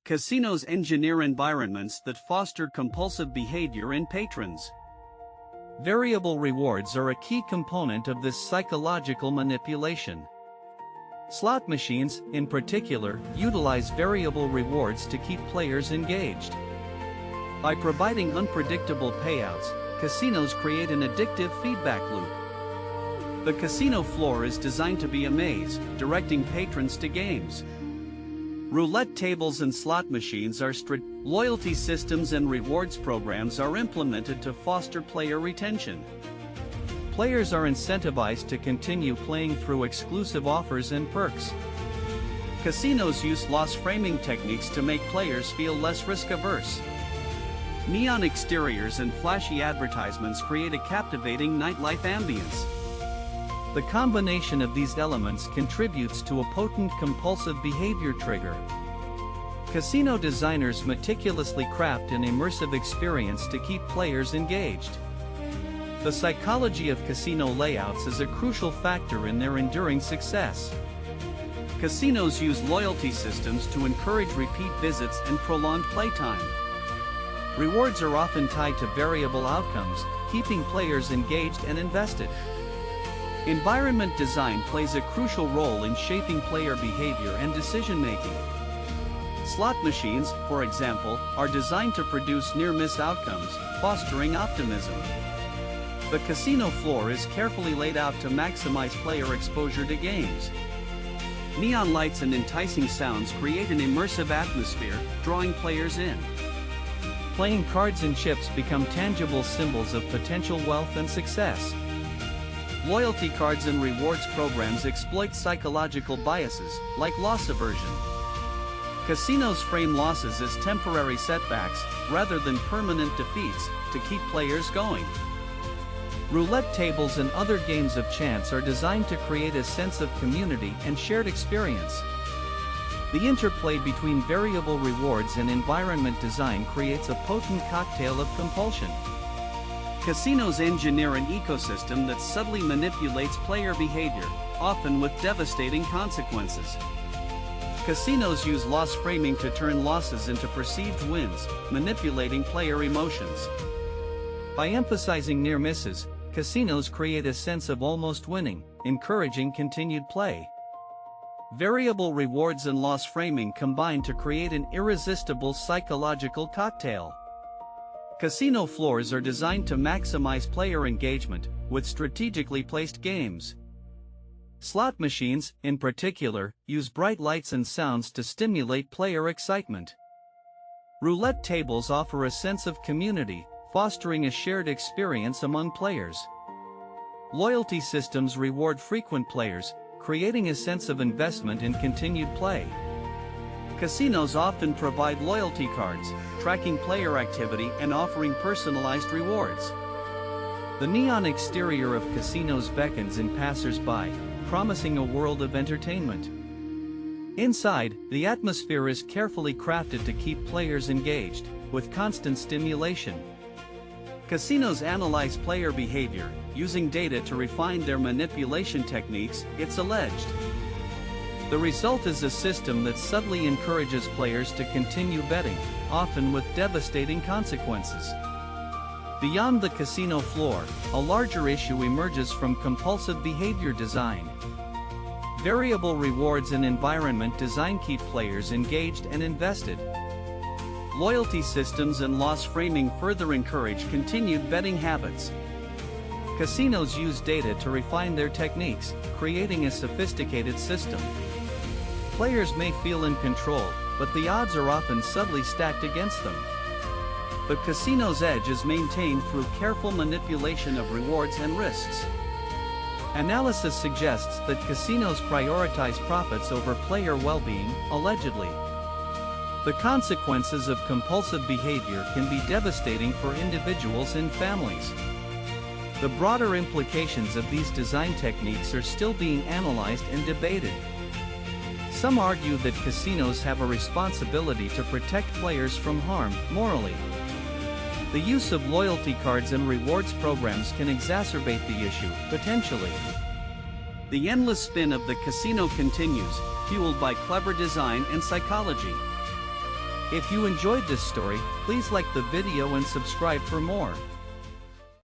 Casinos engineer environments that foster compulsive behavior in patrons. Variable rewards are a key component of this psychological manipulation. Slot machines, in particular, utilize variable rewards to keep players engaged. By providing unpredictable payouts, casinos create an addictive feedback loop. The casino floor is designed to be a maze, directing patrons to games. Roulette tables and slot machines are loyalty systems and rewards programs are implemented to foster player retention. Players are incentivized to continue playing through exclusive offers and perks. Casinos use loss framing techniques to make players feel less risk-averse. Neon exteriors and flashy advertisements create a captivating nightlife ambience. The combination of these elements contributes to a potent compulsive behavior trigger. Casino designers meticulously craft an immersive experience to keep players engaged. The psychology of casino layouts is a crucial factor in their enduring success. Casinos use loyalty systems to encourage repeat visits and prolonged playtime. Rewards are often tied to variable outcomes, keeping players engaged and invested. Environment design plays a crucial role in shaping player behavior and decision-making. Slot machines, for example, are designed to produce near-miss outcomes, fostering optimism. The casino floor is carefully laid out to maximize player exposure to games. Neon lights and enticing sounds create an immersive atmosphere, drawing players in. Playing cards and chips become tangible symbols of potential wealth and success. Loyalty cards and rewards programs exploit psychological biases, like loss aversion. Casinos frame losses as temporary setbacks, rather than permanent defeats, to keep players going. Roulette tables and other games of chance are designed to create a sense of community and shared experience. The interplay between variable rewards and environment design creates a potent cocktail of compulsion. Casinos engineer an ecosystem that subtly manipulates player behavior, often with devastating consequences. Casinos use loss framing to turn losses into perceived wins, manipulating player emotions. By emphasizing near misses, casinos create a sense of almost winning, encouraging continued play. Variable rewards and loss framing combine to create an irresistible psychological cocktail. Casino floors are designed to maximize player engagement, with strategically placed games. Slot machines, in particular, use bright lights and sounds to stimulate player excitement. Roulette tables offer a sense of community, fostering a shared experience among players. Loyalty systems reward frequent players, creating a sense of investment in continued play. Casinos often provide loyalty cards, tracking player activity and offering personalized rewards. The neon exterior of casinos beckons in passers-by, promising a world of entertainment. Inside, the atmosphere is carefully crafted to keep players engaged, with constant stimulation. Casinos analyze player behavior, using data to refine their manipulation techniques, it's alleged. The result is a system that subtly encourages players to continue betting, often with devastating consequences. Beyond the casino floor, a larger issue emerges from compulsive behavior design. Variable rewards and environment design keep players engaged and invested. Loyalty systems and loss framing further encourage continued betting habits. Casinos use data to refine their techniques, creating a sophisticated system. Players may feel in control, but the odds are often subtly stacked against them. The casino's edge is maintained through careful manipulation of rewards and risks. Analysis suggests that casinos prioritize profits over player well-being, allegedly. The consequences of compulsive behavior can be devastating for individuals and families. The broader implications of these design techniques are still being analyzed and debated. Some argue that casinos have a responsibility to protect players from harm, morally. The use of loyalty cards and rewards programs can exacerbate the issue, potentially. The endless spin of the casino continues, fueled by clever design and psychology. If you enjoyed this story, please like the video and subscribe for more.